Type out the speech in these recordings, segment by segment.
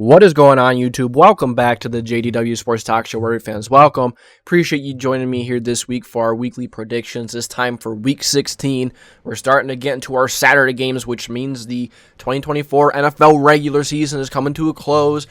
What is going on, YouTube? Welcome back to the JDW Sports Talk Show, where fans welcome. Appreciate you joining me here this week for our weekly predictions. This time for Week 16. We're starting to get into our Saturday games, which means the 2024 NFL regular season is coming to a close.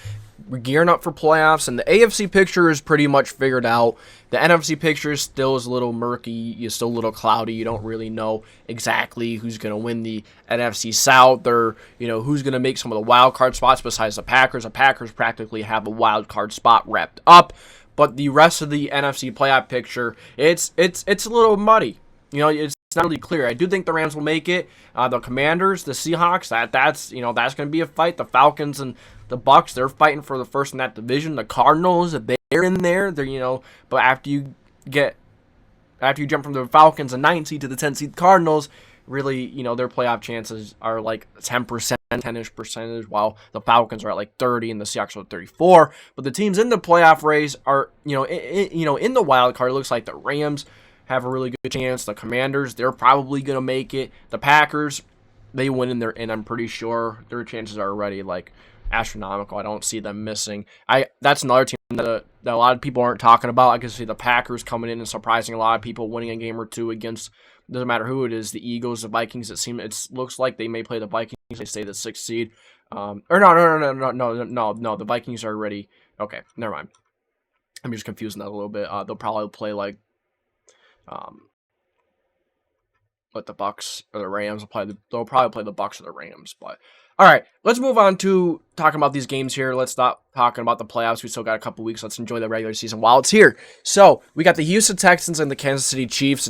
We're gearing up for playoffs, and the AFC picture is pretty much figured out. The NFC picture still is a little murky. It's still a little cloudy. You don't really know exactly who's going to win the NFC South or, who's going to make some of the wild card spots besides the Packers. The Packers practically have a wild card spot wrapped up, but the rest of the NFC playoff picture, it's a little muddy. It's not really clear. I do think the Rams will make it. The Commanders, the Seahawks, that's going to be a fight. The Falcons and the Bucks, they're fighting for the first in that division. The Cardinals, they're in there. But after you jump from the Falcons, a 9 seed, to the 10 seed Cardinals, really, their playoff chances are like 10%, 10-ish percentage, while the Falcons are at like 30 and the Seahawks are 34. But the teams in the playoff race are, in the wild card. It looks like the Rams have a really good chance. The Commanders, they're probably going to make it. The Packers, they win in there, and I'm pretty sure their chances are already like astronomical. I don't see them missing. That's another team that a lot of people aren't talking about. I can see the Packers coming in and surprising a lot of people, winning a game or two against, doesn't matter who it is, the Eagles, the Vikings. It looks like they may play the Vikings. They stay the 6th seed. No, the Vikings are already, okay, never mind. I'm just confusing that a little bit. They'll probably play like but the Bucks or the Rams they'll probably play the Bucks or the Rams. But all right, let's move on to talking about these games here. Let's stop talking about the playoffs. We still got a couple weeks. Let's enjoy the regular season while it's here. So we got the Houston Texans and the Kansas City Chiefs.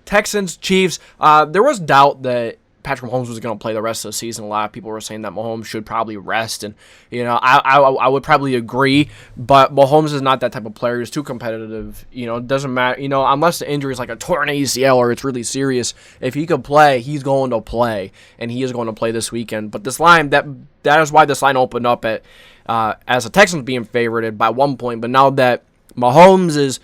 Texans, Chiefs. There was doubt that Patrick Mahomes was going to play the rest of the season. A lot of people were saying that Mahomes should probably rest, and I would probably agree. But Mahomes is not that type of player. He's too competitive. It doesn't matter. Unless the injury is like a torn ACL or it's really serious. If he could play, he's going to play, and he is going to play this weekend. But this line, that is why this line opened up at as the Texans being favored by 1 point. But now that Mahomes is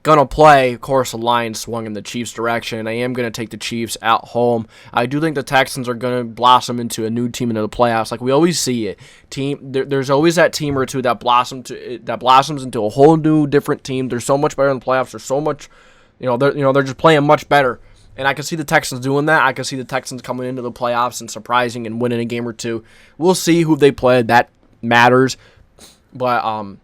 gonna play, of course, the line swung in the Chiefs' direction. I am gonna take the Chiefs at home. I do think the Texans are gonna blossom into a new team into the playoffs, like we always see it. There's always that team or two that blossoms into a whole new different team. They're so much better in the playoffs. There's so much, they're just playing much better. And I can see the Texans doing that. I can see the Texans coming into the playoffs and surprising and winning a game or two. We'll see who they play. That matters, but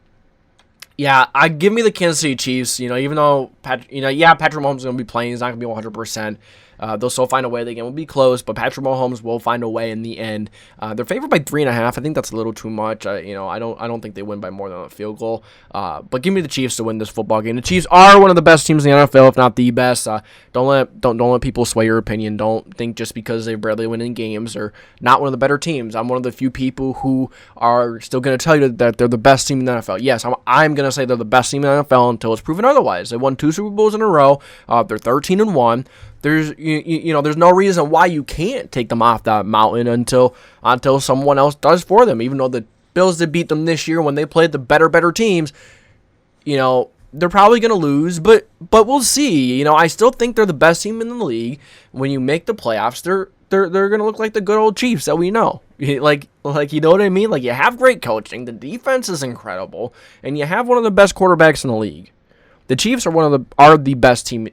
yeah, give me the Kansas City Chiefs. Even though Patrick Mahomes is going to be playing, he's not going to be 100%. They'll still find a way. The game will be close, but Patrick Mahomes will find a way in the end. They're favored by 3.5. I think that's a little too much. I don't think they win by more than a field goal. But give me the Chiefs to win this football game. The Chiefs are one of the best teams in the NFL, if not the best. Don't let people sway your opinion. Don't think just because they're barely winning games or not one of the better teams. I'm one of the few people who are still going to tell you that they're the best team in the NFL. Yes, I'm going to say they're the best team in the NFL until it's proven otherwise. They won 2 Super Bowls in a row. They're 13-1. There's no reason why you can't take them off that mountain until someone else does for them. Even though the Bills did beat them this year when they played the better teams, they're probably going to lose, but we'll see. I still think they're the best team in the league. When you make the playoffs, they're going to look like the good old Chiefs that we know. Like you know what I mean? Like, you have great coaching, the defense is incredible, and you have one of the best quarterbacks in the league. The Chiefs are the best team.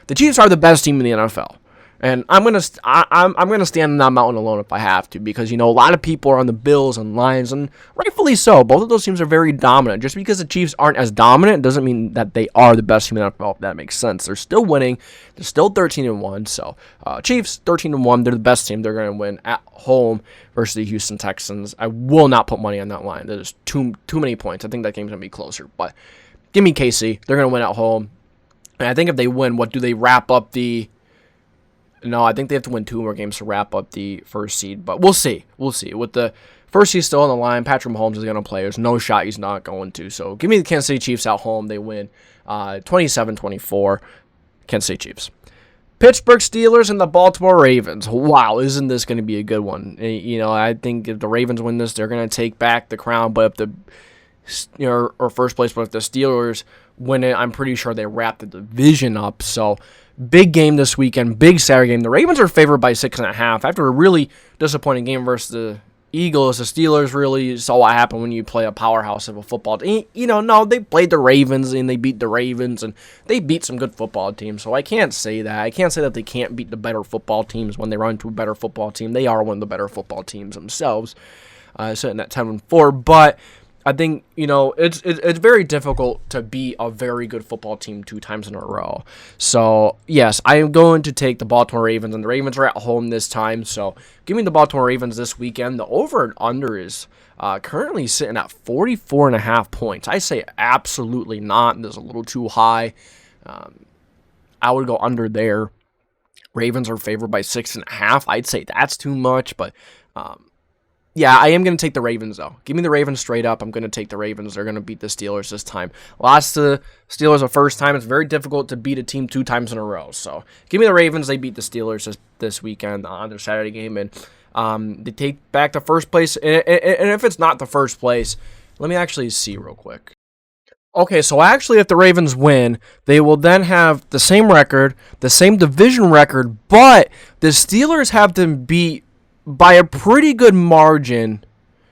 The Chiefs are the best team in the NFL, and I'm gonna stand on that mountain alone if I have to, because a lot of people are on the Bills and Lions, and rightfully so. Both of those teams are very dominant. Just because the Chiefs aren't as dominant doesn't mean that they are the best team in the NFL. If that makes sense, they're still winning. They're still 13-1. So Chiefs 13-1. They're the best team. They're gonna win at home versus the Houston Texans. I will not put money on that line. There's too many points. I think that game's gonna be closer. But give me KC. They're gonna win at home. And I think if they win, what do they wrap up the... No, I think they have to win 2 more games to wrap up the first seed. But we'll see. With the first seed still on the line, Patrick Mahomes is going to play. There's no shot he's not going to. So give me the Kansas City Chiefs at home. They win 27-24. Kansas City Chiefs. Pittsburgh Steelers and the Baltimore Ravens. Wow, isn't this going to be a good one? I think if the Ravens win this, they're going to take back the crown. But if or first place, but if the Steelers win it, I'm pretty sure they wrap the division up. So big game this weekend, big Saturday game. The Ravens are favored by 6.5 after a really disappointing game versus Eagles, the Steelers really saw what happened when you play a powerhouse of a football team. No, they played the Ravens and they beat the Ravens and they beat some good football teams. So I can't say that. I can't say that they can't beat the better football teams when they run into a better football team. They are one of the better football teams themselves, sitting at 10-4. But I think, it's very difficult to beat a very good football team 2 times in a row. So, yes, I am going to take the Baltimore Ravens, and the Ravens are at home this time. So, give me the Baltimore Ravens this weekend. The over and under is currently sitting at 44.5 points. I say absolutely not. This is a little too high. I would go under there. Ravens are favored by 6.5. I'd say that's too much, but yeah, I am going to take the Ravens, though. Give me the Ravens straight up. I'm going to take the Ravens. They're going to beat the Steelers this time. Lost to the Steelers the first time. It's very difficult to beat a team 2 times in a row. So give me the Ravens. They beat the Steelers this weekend on their Saturday game. And they take back the first place. And if it's not the first place, let me actually see real quick. Okay, so actually if the Ravens win, they will then have the same record, the same division record, but the Steelers have them beat by a pretty good margin.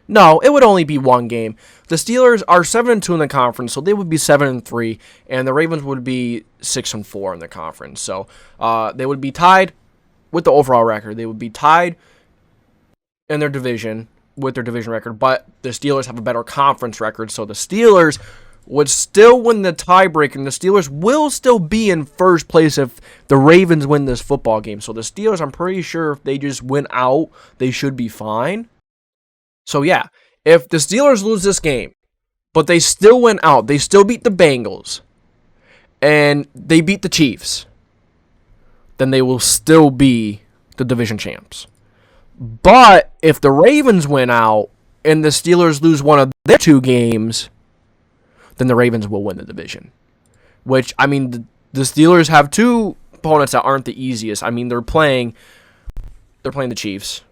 No, it would only be 1 game. The Steelers are 7-2 in the conference, so they would be 7-3, and the Ravens would be 6-4 in the conference. So they would be tied with the overall record. They would be tied in their division with their division record, but the Steelers have a better conference record, so the Steelers would still win the tiebreaker, and the Steelers will still be in first place if the Ravens win this football game. So the Steelers, I'm pretty sure if they just win out, they should be fine. So yeah, if the Steelers lose this game, but they still win out, they still beat the Bengals, and they beat the Chiefs, then they will still be the division champs. But if the Ravens win out, and the Steelers lose one of their 2 games, then the Ravens will win the division. Which, I mean, the Steelers have 2 opponents that aren't the easiest. I mean, they're playing the Chiefs.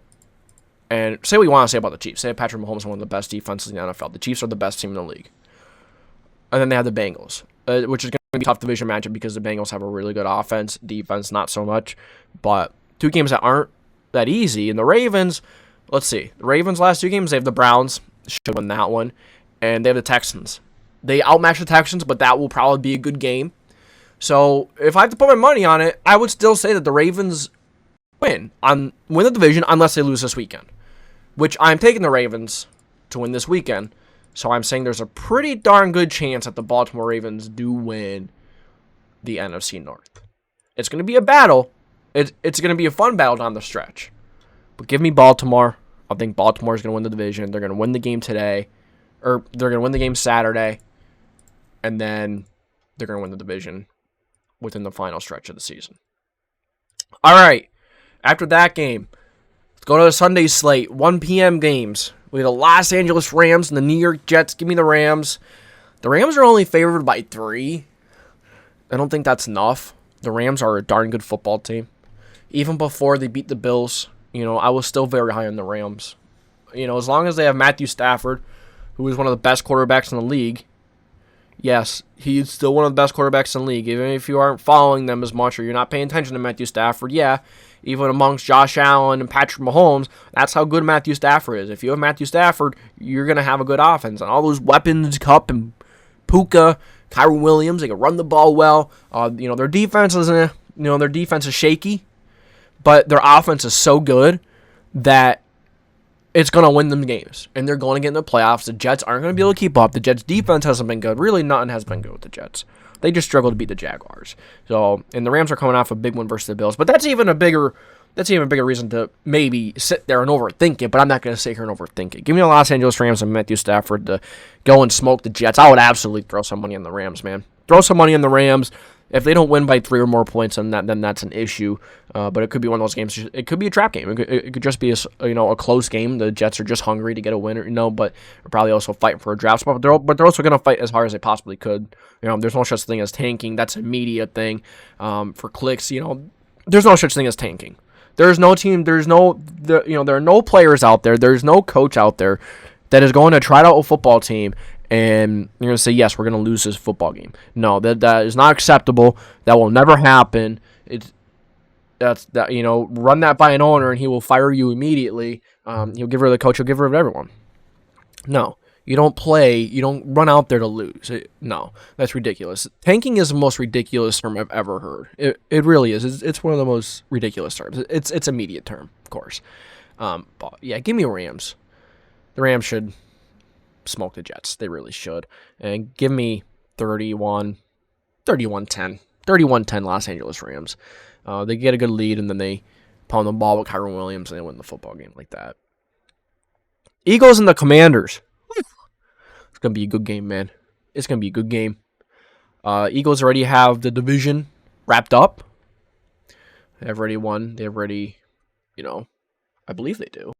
And say what you want to say about the Chiefs. Say Patrick Mahomes is one of the best defenses in the NFL. The Chiefs are the best team in the league. And then they have the Bengals, which is going to be a tough division matchup because the Bengals have a really good offense. Defense, not so much. But 2 games that aren't that easy. And the Ravens, let's see. The Ravens' last 2 games, they have the Browns. Should win that one. And they have the Texans. They outmatch the Texans, but that will probably be a good game. So if I have to put my money on it, I would still say that the Ravens win the division unless they lose this weekend, which I'm taking the Ravens to win this weekend. So I'm saying there's a pretty darn good chance that the Baltimore Ravens do win the NFC North. It's going to be a battle. It's going to be a fun battle down the stretch. But give me Baltimore. I think Baltimore is going to win the division. They're going to win the game today. Or they're going to win the game Saturday. And then they're going to win the division within the final stretch of the season. All right. After that game, let's go to the Sunday slate. 1 p.m. games. We have the Los Angeles Rams and the New York Jets. Give me the Rams. The Rams are only favored by 3. I don't think that's enough. The Rams are a darn good football team. Even before they beat the Bills, I was still very high on the Rams. As long as they have Matthew Stafford, who is one of the best quarterbacks in the league. Yes, he's still one of the best quarterbacks in the league. Even if you aren't following them as much or you're not paying attention to Matthew Stafford, yeah, even amongst Josh Allen and Patrick Mahomes, that's how good Matthew Stafford is. If you have Matthew Stafford, you're going to have a good offense. And all those weapons, Kupp and Puka, Kyron Williams, they can run the ball well. Their defense is shaky, but their offense is so good that it's going to win them games, and they're going to get in the playoffs. The Jets aren't going to be able to keep up. The Jets' defense hasn't been good. Really, nothing has been good with the Jets. They just struggle to beat the Jaguars. So, and the Rams are coming off a big one versus the Bills. But that's even a bigger reason to maybe sit there and overthink it, but I'm not going to sit here and overthink it. Give me the Los Angeles Rams and Matthew Stafford to go and smoke the Jets. I would absolutely throw some money on the Rams, man. Throw some money on the Rams. If they don't win by 3 or more points, then that's an issue. But it could be one of those games. It could be a trap game. It could just be a close game. The Jets are just hungry to get a win, but they're probably also fighting for a draft spot. But they're also going to fight as hard as they possibly could. There's no such thing as tanking. That's a media thing for clicks. There's no such thing as tanking. There's no team. There are no players out there. There's no coach out there that is going to try out a football team and you're going to say, yes, we're going to lose this football game. No, that is not acceptable. That will never happen. run that by an owner and he will fire you immediately. He'll get rid of the coach. He'll get rid of everyone. No, you don't play. You don't run out there to lose. No, that's ridiculous. Tanking is the most ridiculous term I've ever heard. It really is. It's one of the most ridiculous terms. It's a media term, of course. But yeah, give me Rams. The Rams should smoke the Jets. They really should. And give me 31-10. 31-10 Los Angeles Rams. They get a good lead, and then they pound the ball with Kyron Williams, and they win the football game like that. Eagles and the Commanders. It's going to be a good game, man. It's going to be a good game. Eagles already have the division wrapped up. They've already won. They've already, I believe they do.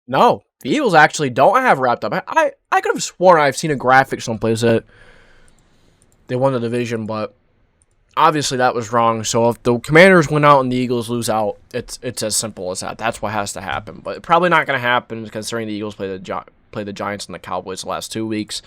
No, the Eagles actually don't have wrapped up. I could have sworn I've seen a graphic someplace that they won the division, but obviously that was wrong. So if the Commanders win out and the Eagles lose out, it's as simple as that. That's what has to happen. But probably not going to happen considering the Eagles play the Giants and the Cowboys the last 2 weeks.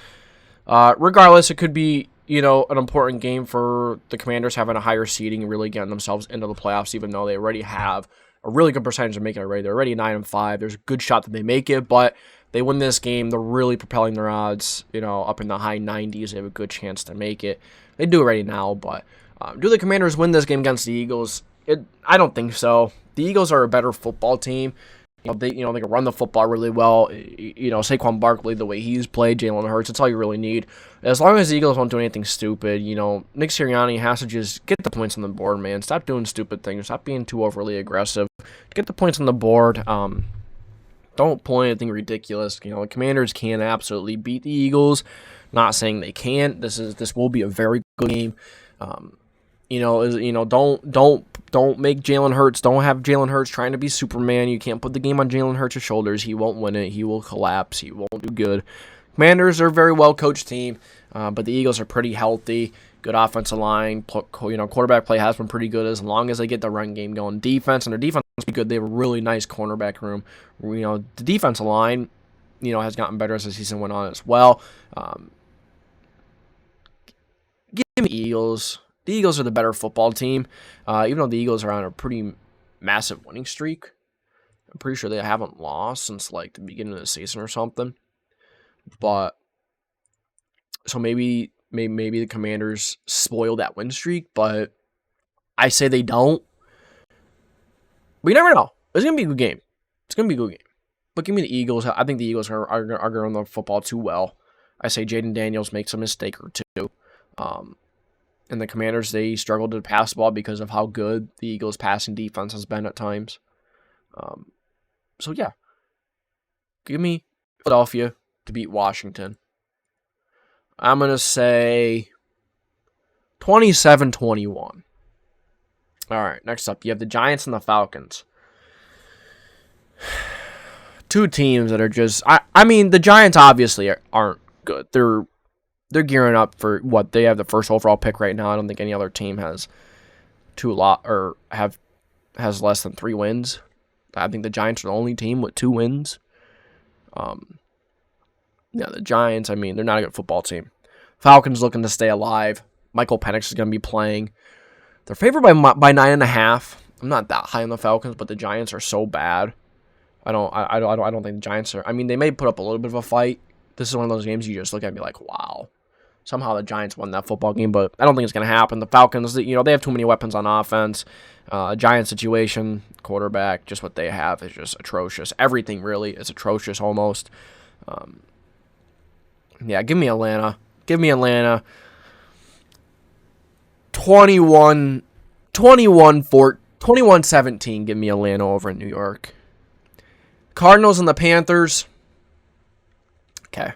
Regardless, it could be an important game for the Commanders having a higher seeding and really getting themselves into the playoffs, even though they already have a really good percentage of making it already. They're already 9-5. There's a good shot that they make it, but they win this game. They're really propelling their odds, up in the high 90s. They have a good chance to make it. They do already now, but do the Commanders win this game against the Eagles? I don't think so. The Eagles are a better football team. They can run the football really well. Saquon Barkley, the way he's played, Jalen Hurts, that's all you really need. As long as the Eagles don't do anything stupid, Nick Sirianni has to just get the points on the board, man. Stop doing stupid things. Stop being too overly aggressive. Get the points on the board. Don't pull anything ridiculous. The Commanders can absolutely beat the Eagles. Not saying they can't. This will be a very good game. Don't make Jalen Hurts. Don't have Jalen Hurts trying to be Superman. You can't put the game on Jalen Hurts' shoulders. He won't win it. He will collapse. He won't do good. Commanders are a very well-coached team, but the Eagles are pretty healthy. Good offensive line. Quarterback play has been pretty good as long as they get the run game going. Defense, and their defense is good. They have a really nice cornerback room. The defensive line, has gotten better as the season went on as well. Give me Eagles. The Eagles are the better football team, even though the Eagles are on a pretty massive winning streak. I'm pretty sure they haven't lost since the beginning of the season or something. But so maybe the Commanders spoil that win streak, but I say they don't. We never know. It's gonna be a good game. But give me the Eagles. I think the Eagles are going to run the football too well. I say Jaden Daniels makes a mistake or two. And the Commanders, they struggled to pass the ball because of how good the Eagles' passing defense has been at times. So, yeah. Give me Philadelphia to beat Washington. I'm going to say 27-21. All right, next up, you have the Giants and the Falcons. Two teams that are just... the Giants obviously aren't good. They're gearing up for what they have the first overall pick right now. I don't think any other team has has less than 3 wins. I think the Giants are the only team with 2 wins. The Giants, they're not a good football team. Falcons looking to stay alive. Michael Penix is going to be playing. They're favored by 9.5. I'm not that high on the Falcons, but the Giants are so bad. I don't think the Giants are. They may put up a little bit of a fight. This is one of those games you just look at and be like, wow. Somehow the Giants won that football game, but I don't think it's going to happen. The Falcons, they have too many weapons on offense. Giants situation, quarterback, just what they have is just atrocious. Everything really is atrocious almost. Give me Atlanta. 21-17, give me Atlanta over in New York. Cardinals and the Panthers. Okay.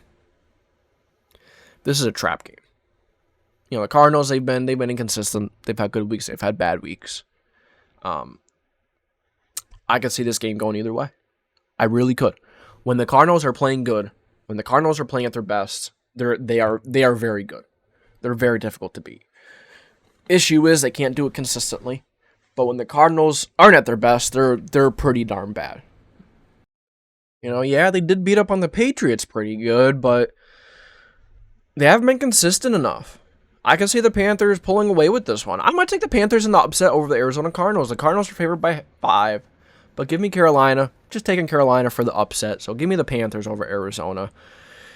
This is a trap game. The Cardinals, they've been inconsistent. They've had good weeks. They've had bad weeks. I could see this game going either way. I really could. When the Cardinals are playing good, when the Cardinals are playing at their best, they are very good. They're very difficult to beat. Issue is they can't do it consistently. But when the Cardinals aren't at their best, they're pretty darn bad. They did beat up on the Patriots pretty good, but they haven't been consistent enough. I can see the Panthers pulling away with this one. I might take the Panthers in the upset over the Arizona Cardinals. The Cardinals are favored by 5, but give me Carolina. Just taking Carolina for the upset, so give me the Panthers over Arizona.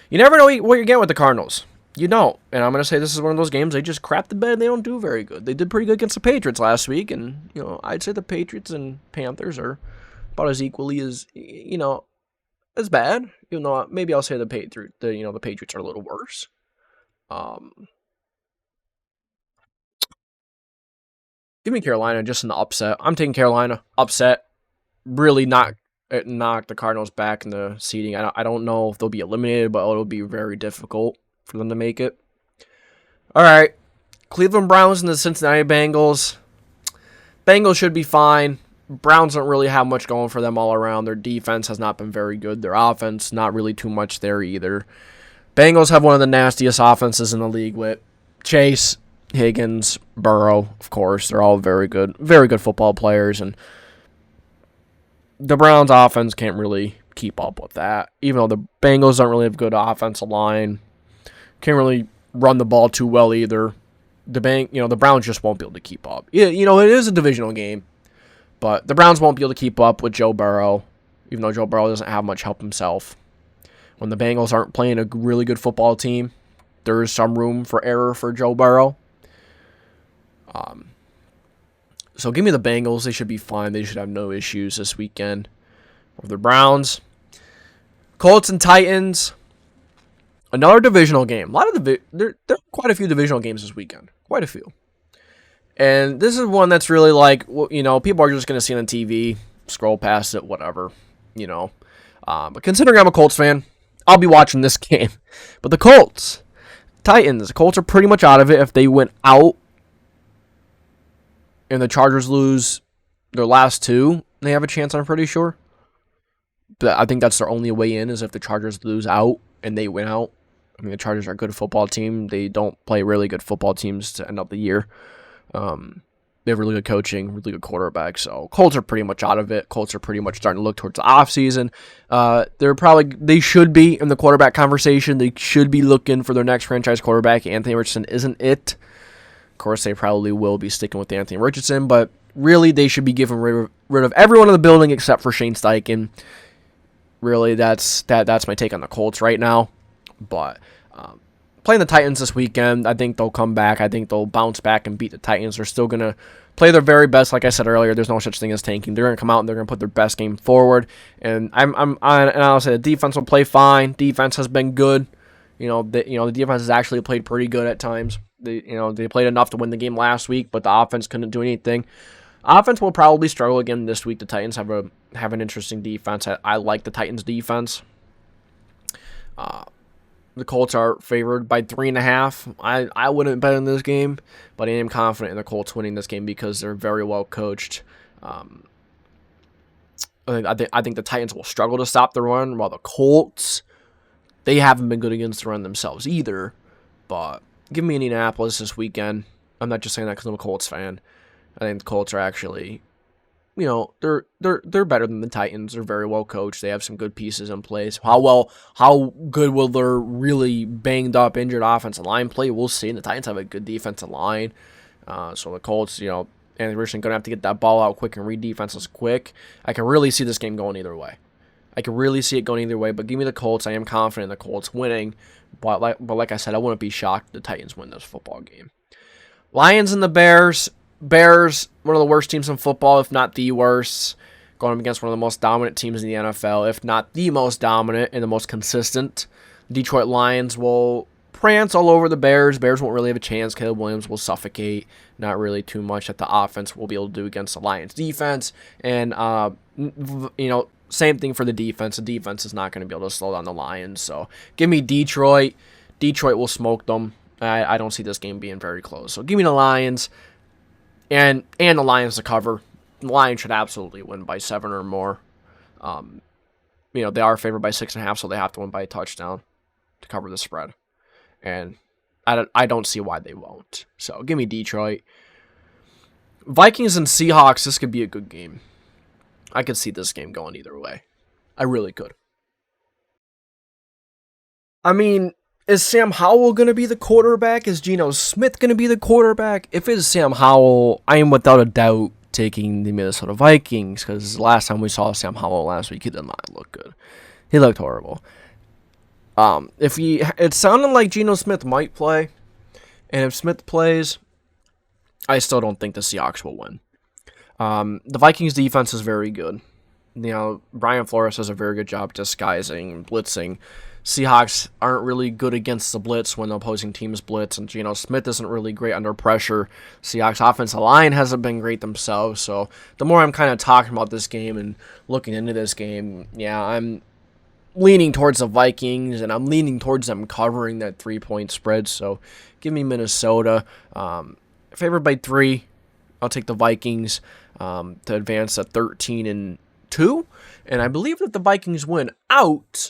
You never know what you're getting with the Cardinals. You don't. And I'm going to say this is one of those games they just crap the bed and they don't do very good. They did pretty good against the Patriots last week, and, I'd say the Patriots and Panthers are about as equally as, as bad. Even though maybe I'll say the Patriots are a little worse. Give me Carolina just in the upset. I'm taking Carolina. Upset. Really knock the Cardinals back in the seeding. I don't know if they'll be eliminated, but it'll be very difficult for them to make it. All right. Cleveland Browns and the Cincinnati Bengals. Bengals should be fine. Browns don't really have much going for them all around. Their defense has not been very good. Their offense, not really too much there either. Bengals have one of the nastiest offenses in the league with Chase, Higgins, Burrow, of course. They're all very good football players, and the Browns offense can't really keep up with that. Even though the Bengals don't really have good offensive line, can't really run the ball too well either. The Browns just won't be able to keep up. It is a divisional game, but the Browns won't be able to keep up with Joe Burrow, even though Joe Burrow doesn't have much help himself. When the Bengals aren't playing a really good football team, there is some room for error for Joe Burrow. So give me the Bengals. They should be fine. They should have no issues this weekend. Over the Browns. Colts and Titans. Another divisional game. There are quite a few divisional games this weekend. Quite a few. And this is one that's really like, people are just going to see it on TV, scroll past it, whatever, But considering I'm a Colts fan, I'll be watching this game. But the Colts, Titans, the Colts are pretty much out of it. If they went out and the Chargers lose their last 2, they have a chance, I'm pretty sure. But I think that's their only way in, is if the Chargers lose out and they win out. I mean, the Chargers are a good football team. They don't play really good football teams to end up the year. They have really good coaching, really good quarterback. So Colts are pretty much out of it. Colts are pretty much starting to look towards the offseason. They should be in the quarterback conversation. They should be looking for their next franchise quarterback. Anthony Richardson isn't it. Of course, they probably will be sticking with Anthony Richardson, but really they should be getting rid of everyone in the building except for Shane Steichen. Really, that's my take on the Colts right now. But playing the Titans this weekend, I think they'll come back. I think they'll bounce back and beat the Titans. They're still going to play their very best. Like I said earlier, there's no such thing as tanking. They're going to come out and they're going to put their best game forward. And I'll say the defense will play fine. Defense has been good. The defense has actually played pretty good at times. They played enough to win the game last week, but the offense couldn't do anything. Offense will probably struggle again this week. The Titans have an interesting defense. I like the Titans' defense. The Colts are favored by 3.5. I wouldn't bet in this game, but I am confident in the Colts winning this game because they're very well coached. I think the Titans will struggle to stop the run, while the Colts, they haven't been good against the run themselves either. But give me Indianapolis this weekend. I'm not just saying that because I'm a Colts fan. I think the Colts are actually, they're better than the Titans. They're very well coached. They have some good pieces in place. How good will their really banged up, injured offensive line play? We'll see. And the Titans have a good defensive line. So the Colts, Anthony Richardson going to have to get that ball out quick and read defenses quick. I can really see this game going either way. But give me the Colts. I am confident in the Colts winning. But like I said, I wouldn't be shocked if the Titans win this football game. Lions and the Bears. Bears, one of the worst teams in football, if not the worst, going up against one of the most dominant teams in the NFL, if not the most dominant and the most consistent. Detroit Lions will prance all over the Bears. Bears won't really have a chance. Caleb Williams will suffocate. Not really too much that the offense will be able to do against the Lions defense. And, same thing for the defense. The defense is not going to be able to slow down the Lions. So give me Detroit. Detroit will smoke them. I don't see this game being very close. So give me the Lions. And the Lions to cover. The Lions should absolutely win by 7 or more. They are favored by 6.5, so they have to win by a touchdown to cover the spread. And I don't see why they won't. So give me Detroit. Vikings and Seahawks, this could be a good game. I could see this game going either way. I really could. I mean, Is Sam Howell going to be the quarterback? Is Geno Smith going to be the quarterback? If it is Sam Howell, I am without a doubt taking the Minnesota Vikings, because last time we saw Sam Howell last week, he did not look good. He looked horrible. It sounded like Geno Smith might play, and if Smith plays, I still don't think the Seahawks will win. The Vikings defense is very good. Brian Flores does a very good job disguising and blitzing. Seahawks aren't really good against the blitz when the opposing teams blitz, and Geno Smith isn't really great under pressure. Seahawks offensive line hasn't been great themselves, so the more I'm kind of talking about this game and looking into this game, I'm leaning towards the Vikings, and I'm leaning towards them covering that 3-point spread, so give me Minnesota. Favored by 3, I'll take the Vikings to advance to 13-2, and I believe that the Vikings win out,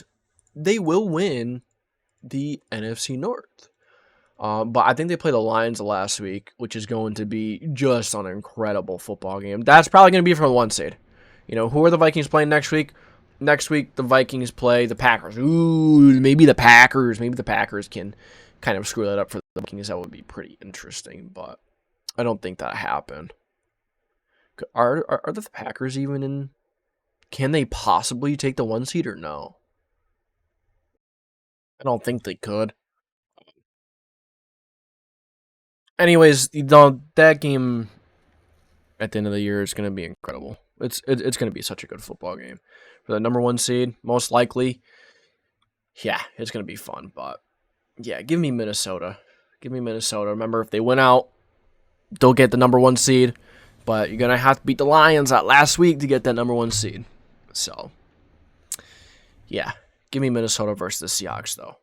they will win the NFC North. But I think they play the Lions last week, which is going to be just an incredible football game. That's probably going to be for the 1 seed. Who are the Vikings playing next week? Next week, the Vikings play the Packers. Ooh, maybe the Packers can kind of screw that up for the Vikings. That would be pretty interesting, but I don't think that happened. Are the Packers even in? Can they possibly take the 1 seed or no? I don't think they could. Anyways, that game at the end of the year is going to be incredible. It's going to be such a good football game. For the number 1 seed, most likely, it's going to be fun. But, give me Minnesota. Give me Minnesota. Remember, if they win out, they'll get the number 1 seed. But you're going to have to beat the Lions out last week to get that number 1 seed. So, give me Minnesota versus the Seahawks, though.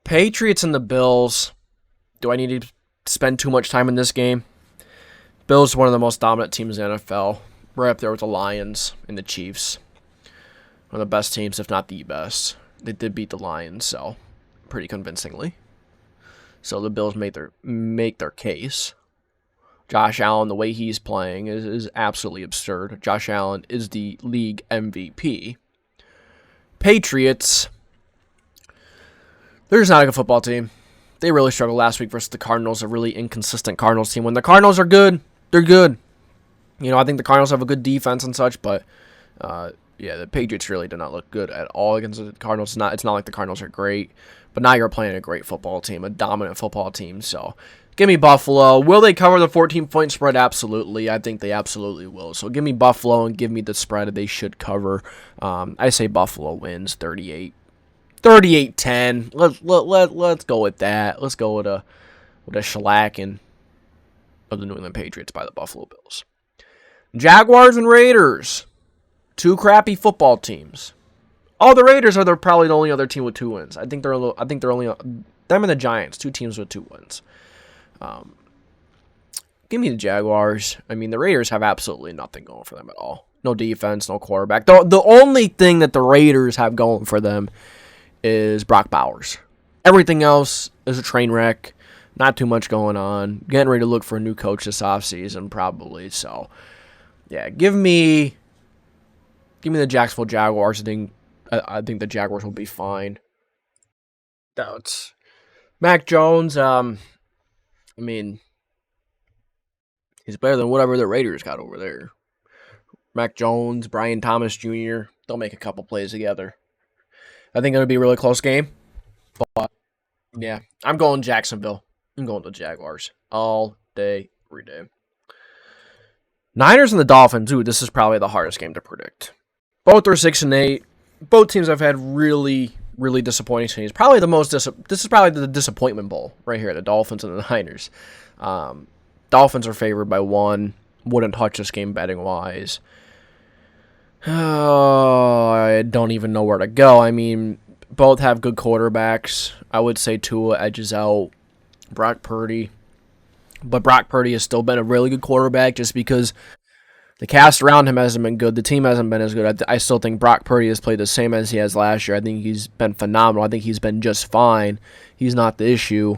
Patriots and the Bills. Do I need to spend too much time in this game? Bills are one of the most dominant teams in the NFL. Right up there with the Lions and the Chiefs. One of the best teams, if not the best. They did beat the Lions, so pretty convincingly. So the Bills make their case. Josh Allen, the way he's playing is absolutely absurd. Josh Allen is the league MVP. Patriots, they're just not a good football team. They really struggled last week versus the Cardinals, a really inconsistent Cardinals team. When the Cardinals are good, they're good. I think the Cardinals have a good defense and such, but the Patriots really did not look good at all against the Cardinals. It's not like the Cardinals are great, but now you're playing a great football team, a dominant football team. So give me Buffalo. Will they cover the 14-point spread? Absolutely. I think they absolutely will. So give me Buffalo and give me the spread they should cover. I say Buffalo wins 38-10. Let's go with that. Let's go with a shellacking of the New England Patriots by the Buffalo Bills. Jaguars and Raiders. 2 crappy football teams. Oh, the Raiders are probably the only other team with 2 wins. I think they're only them and the Giants, 2 teams with 2 wins. Give me the Jaguars. I mean, the Raiders have absolutely nothing going for them at all. No defense, no quarterback. The only thing that the Raiders have going for them is Brock Bowers. Everything else is a train wreck. Not too much going on. Getting ready to look for a new coach this offseason, probably. So, give me the Jacksonville Jaguars. I think the Jaguars will be fine. That's Mac Jones. He's better than whatever the Raiders got over there. Mac Jones, Brian Thomas Jr. They'll make a couple plays together. I think it'll be a really close game. But, I'm going Jacksonville. I'm going to Jaguars. All day, every day. Niners and the Dolphins. Ooh, this is probably the hardest game to predict. Both are 6-8. Both teams have had really, really disappointing seasons. Probably this is probably the disappointment bowl right here. The Dolphins and the Niners. Dolphins are favored by 1. Wouldn't touch this game betting wise. Oh, I don't even know where to go. I mean, both have good quarterbacks. I would say Tua edges out Brock Purdy. But Brock Purdy has still been a really good quarterback just because the cast around him hasn't been good. The team hasn't been as good. I still think Brock Purdy has played the same as he has last year. I think he's been phenomenal. I think he's been just fine. He's not the issue.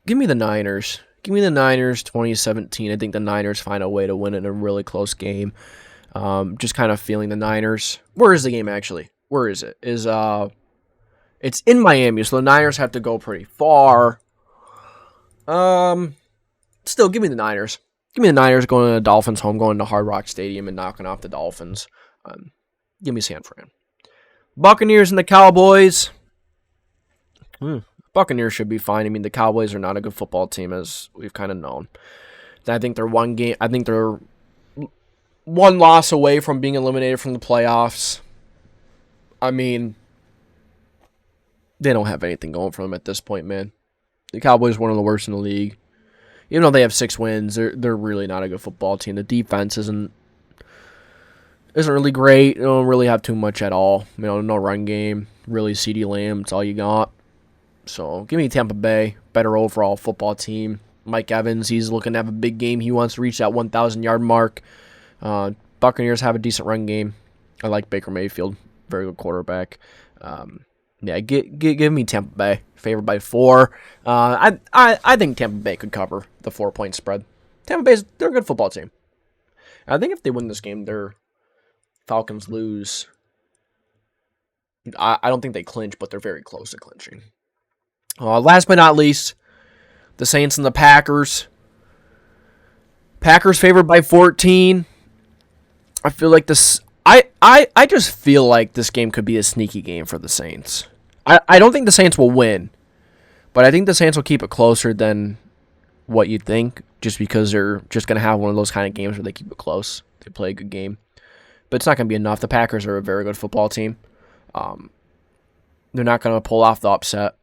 Give me the Niners. Give me the Niners 2017. I think the Niners find a way to win in a really close game. Just kind of feeling the Niners. Where is the game actually? Where is it? It's in Miami, so the Niners have to go pretty far. Still, give me the Niners. Give me the Niners going to the Dolphins home, going to Hard Rock Stadium and knocking off the Dolphins. Give me San Fran. Buccaneers and the Cowboys. Buccaneers should be fine. I mean, the Cowboys are not a good football team, as we've kind of known. I think they're one loss away from being eliminated from the playoffs. I mean, they don't have anything going for them at this point, man. The Cowboys are one of the worst in the league. Even though they have 6 wins, they're really not a good football team. The defense isn't really great. They don't really have too much at all. No run game. Really, CeeDee Lamb, it's all you got. So give me Tampa Bay. Better overall football team. Mike Evans, he's looking to have a big game. He wants to reach that 1,000-yard mark. Buccaneers have a decent run game. I like Baker Mayfield. Very good quarterback. Give me Tampa Bay. Favored by 4. I think Tampa Bay could cover the 4-point spread. Tampa Bay's, they're a good football team. I think if they win this game, their Falcons lose. I don't think they clinch, but they're very close to clinching. Last but not least, the Saints and the Packers. Packers favored by 14. I feel like this. I just feel like this game could be a sneaky game for the Saints. I don't think the Saints will win, but I think the Saints will keep it closer than what you'd think, just because they're just going to have one of those kind of games where they keep it close. They play a good game. But it's not going to be enough. The Packers are a very good football team. They're not going to pull off the upset.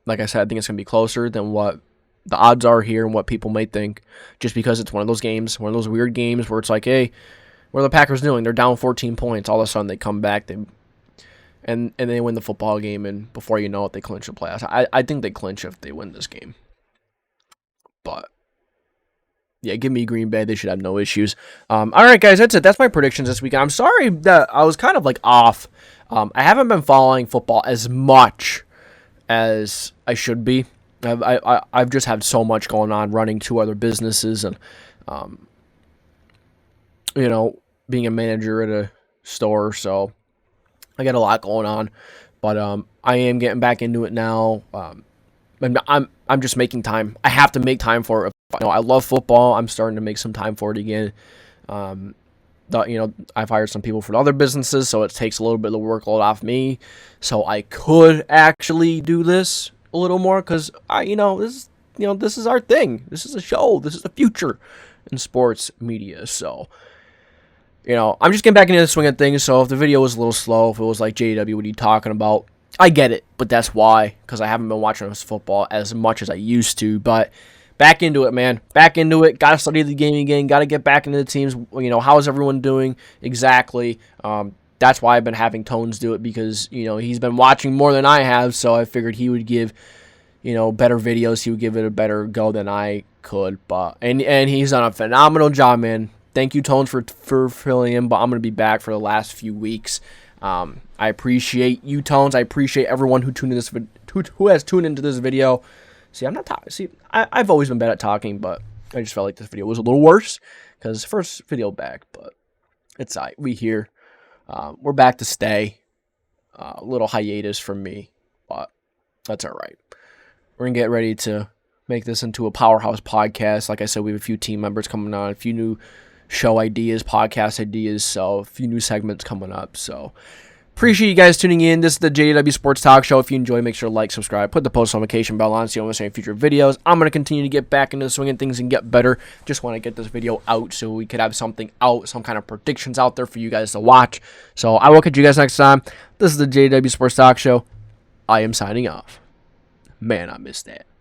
Like I said, I think it's going to be closer than what the odds are here and what people may think, just because it's one of those games, one of those weird games where it's like, hey, what are the Packers doing? They're down 14 points. All of a sudden, they come back and they win the football game, and before you know it, they clinch the playoffs. I think they clinch if they win this game. But, yeah, give me Green Bay. They should have no issues. All right, guys, that's it. That's my predictions this weekend. I'm sorry that I was kind of like off. I haven't been following football as much as I should be. I've just had so much going on, running 2 other businesses and, being a manager at a store. So I got a lot going on, but I am getting back into it now. I'm just making time. I have to make time for it. I love football. I'm starting to make some time for it again. I've hired some people for other businesses, so it takes a little bit of the workload off me. So I could actually do this a little more because this is our thing. This is a show. This is the future in sports media. So, I'm just getting back into the swing of things. So if the video was a little slow, if it was like, JW, what are you talking about? I get it, but that's why, because I haven't been watching this football as much as I used to. But back into it, man. Back into it. Got to study the game again. Got to get back into the teams. How is everyone doing exactly? That's why I've been having Tones do it, because, he's been watching more than I have, so I figured he would give, better videos. He would give it a better go than I could. But and he's done a phenomenal job, man. Thank you, Tones, for filling in, but I'm going to be back for the last few weeks. I appreciate you, Tones. I appreciate everyone who has tuned into this video. See, I'm not talking. See, I've always been bad at talking, but I just felt like this video was a little worse because first video back, but it's all right. We here. We're back to stay. A little hiatus from me, but that's all right. We're going to get ready to make this into a powerhouse podcast. Like I said, we have a few team members coming on, a few new show ideas, podcast ideas, so a few new segments coming up. So appreciate you guys tuning in. This is the JDW Sports Talk Show. If you enjoy, make sure to like, subscribe, put the post notification bell on so you don't miss any future videos. I'm going to continue to get back into the swing of things and get better. Just want to get this video out so we could have something out, some kind of predictions out there for you guys to watch. So I will catch you guys next time. This is the JDW Sports Talk Show. I am signing off. Man, I missed that.